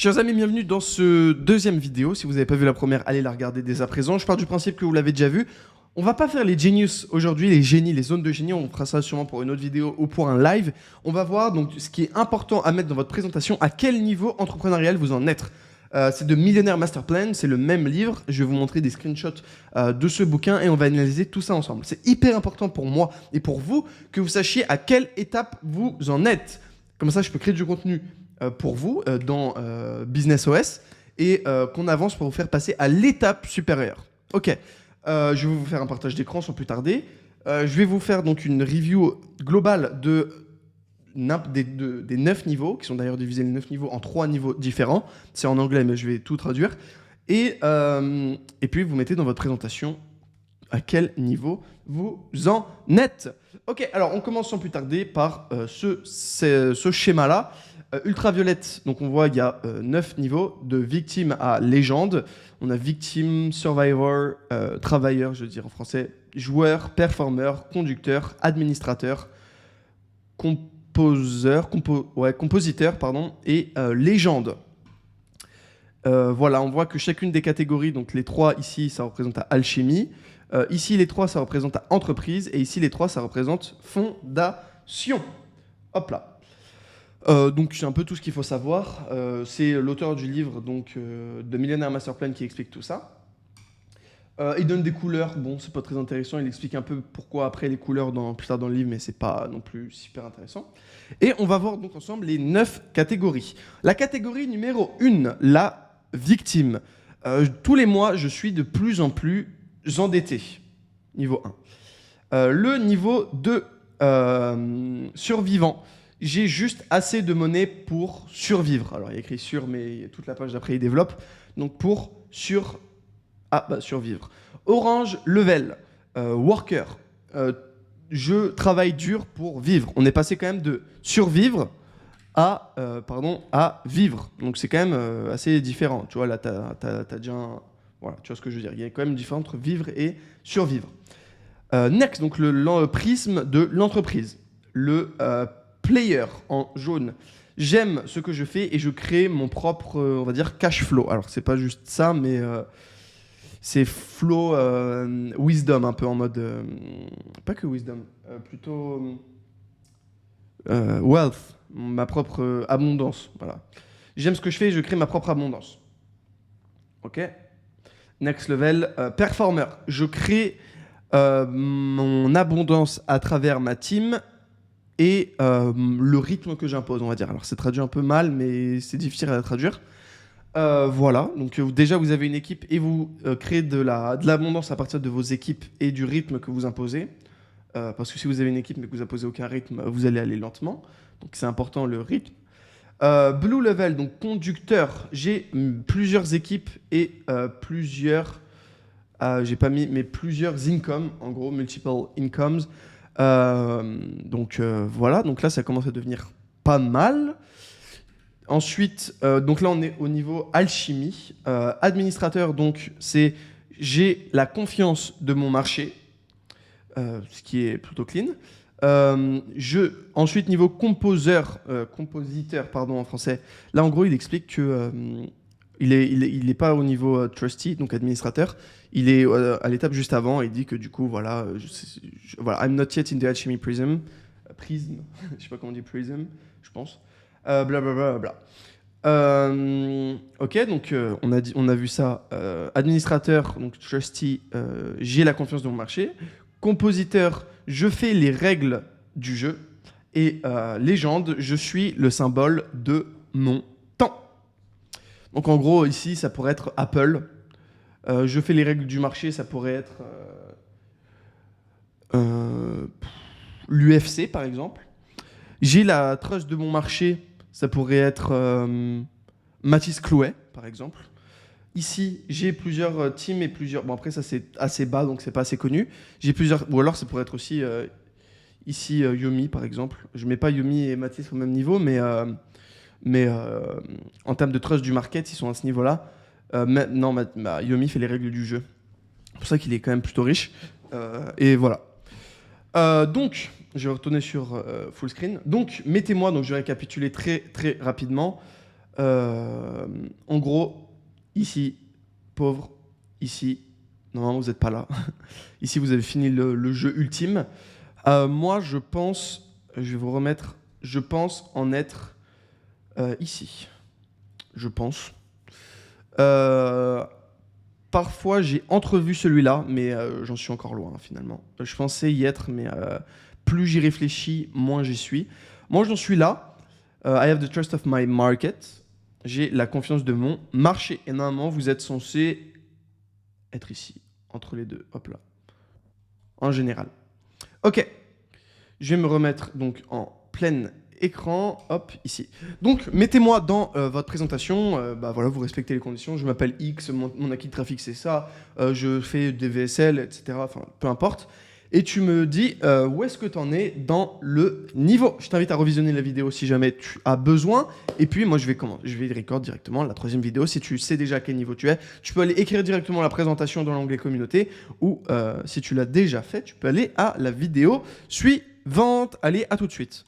Chers amis, bienvenue dans ce deuxième vidéo. Si vous n'avez pas vu la première, allez la regarder dès à présent. Je pars du principe que vous l'avez déjà vu. On va pas faire les genius aujourd'hui, les génies, les zones de génie. On fera ça sûrement pour une autre vidéo ou pour un live. On va voir donc ce qui est important à mettre dans votre présentation, à quel niveau entrepreneurial vous en êtes. C'est de Millionaire Master Plan, c'est le même livre. Je vais vous montrer des screenshots de ce bouquin et on va analyser tout ça ensemble. C'est hyper important pour moi et pour vous que vous sachiez à quelle étape vous en êtes. Comme ça, je peux créer du contenu pour vous dans Business OS et qu'on avance pour vous faire passer à l'étape supérieure. Ok, je vais vous faire un partage d'écran sans plus tarder. Je vais vous faire donc une review globale des 9 niveaux, qui sont d'ailleurs divisés les 9 niveaux en 3 niveaux différents. C'est en anglais, mais je vais tout traduire. Et puis, vous mettez dans votre présentation à quel niveau vous en êtes. Ok, alors on commence sans plus tarder par ce schéma-là. Ultraviolette, donc on voit qu'il y a 9 niveaux, de victime à légende. On a victime, survivor, travailleur, je veux dire en français, joueur, performeur, conducteur, administrateur, compositeur, et légende. Voilà, on voit que chacune des catégories, donc les 3 ici, ça représente à alchimie. Ici, les 3, ça représente à entreprise. Et ici, les 3, ça représente fondation. Hop là. Donc, c'est un peu tout ce qu'il faut savoir. C'est l'auteur du livre de Millionaire Master Plan qui explique tout ça. Il donne des couleurs. Bon, c'est pas très intéressant. Il explique un peu pourquoi après les couleurs plus tard dans le livre, mais c'est pas non plus super intéressant. Et on va voir donc ensemble les 9 catégories. La catégorie numéro 1, la victime. Tous les mois, je suis de plus en plus endetté. Niveau 1. Le niveau 2, survivant. J'ai juste assez de monnaie pour survivre. Alors, il y a écrit sur, mais toute la page d'après, il développe. Donc, pour survivre. Orange level. Worker. Je travaille dur pour vivre. On est passé quand même de survivre à vivre. Donc, c'est quand même assez différent. Tu vois, là, t'as déjà un... Voilà, tu vois ce que je veux dire. Il y a quand même une différence entre vivre et survivre. Next, donc le prisme de l'entreprise. Le player en jaune. J'aime ce que je fais et je crée mon propre, on va dire, cash flow. Alors, c'est pas juste ça, mais c'est flow wisdom, un peu en mode... pas que wisdom, plutôt wealth, ma propre abondance. Voilà. J'aime ce que je fais et je crée ma propre abondance. Ok. Next level, performer. Je crée mon abondance à travers ma team et le rythme que j'impose, on va dire. Alors, c'est traduit un peu mal, mais c'est difficile à traduire. Voilà, donc déjà, vous avez une équipe et vous créez de l'abondance à partir de vos équipes et du rythme que vous imposez. Parce que si vous avez une équipe mais que vous imposez aucun rythme, vous allez aller lentement. Donc, c'est important, le rythme. Blue level, donc conducteur. J'ai plusieurs équipes et plusieurs... j'ai pas mis, mais plusieurs incomes, en gros, multiple incomes. Voilà, donc là, ça commence à devenir pas mal. Ensuite, donc là, on est au niveau alchimie. Administrateur, donc, c'est j'ai la confiance de mon marché, ce qui est plutôt clean. Ensuite, niveau compositeur, en français. Là, en gros, il explique que il est pas au niveau trustee, donc administrateur. Il est à l'étape juste avant. Il dit que du coup, voilà, I'm not yet in the alchemy prism. Prism, je sais pas comment on dit prism, je pense. Blablabla. Ok, donc on a vu ça. Administrateur, donc trustee, j'ai la confiance de mon marché. Compositeur, je fais les règles du jeu. Et légende, je suis le symbole de mon temps. Donc en gros, ici, ça pourrait être Apple. Je fais les règles du marché, ça pourrait être l'UFC, par exemple. J'ai la trust de mon marché, ça pourrait être Mathis Clouet, par exemple. Ici, j'ai plusieurs teams et plusieurs... Bon, après, ça, c'est assez bas, donc c'est pas assez connu. J'ai plusieurs... Ou alors, ça pourrait être aussi, ici, Yomi, par exemple. Je mets pas Yomi et Mathis au même niveau, mais en termes de trust du market, ils sont à ce niveau-là. Yomi fait les règles du jeu. C'est pour ça qu'il est quand même plutôt riche. Et voilà. Donc, je vais retourner sur full screen. Donc, mettez-moi, donc je vais récapituler très, très rapidement. En gros, ici, pauvre, ici, normalement vous n'êtes pas là. Ici, vous avez fini le jeu ultime. Moi, je pense, je vais vous remettre, je pense en être ici. Je pense. Parfois, j'ai entrevu celui-là, mais j'en suis encore loin, finalement. Je pensais y être, mais plus j'y réfléchis, moins j'y suis. Moi, j'en suis là. I have the trust of my market. J'ai la confiance de mon marché. Et normalement, vous êtes censé être ici, entre les deux. Hop là. En général. Ok. Je vais me remettre donc en plein écran, hop, ici. Donc, mettez-moi dans votre présentation, bah voilà, vous respectez les conditions, je m'appelle X, mon acquis de trafic c'est ça, je fais des VSL, etc., enfin, peu importe. Et tu me dis où est-ce que tu en es dans le niveau. Je t'invite à revisionner la vidéo si jamais tu as besoin. Et puis, moi, je vais record directement la troisième vidéo. Si tu sais déjà à quel niveau tu es, tu peux aller écrire directement la présentation dans l'onglet communauté. Ou si tu l'as déjà fait, tu peux aller à la vidéo suivante. Allez, à tout de suite.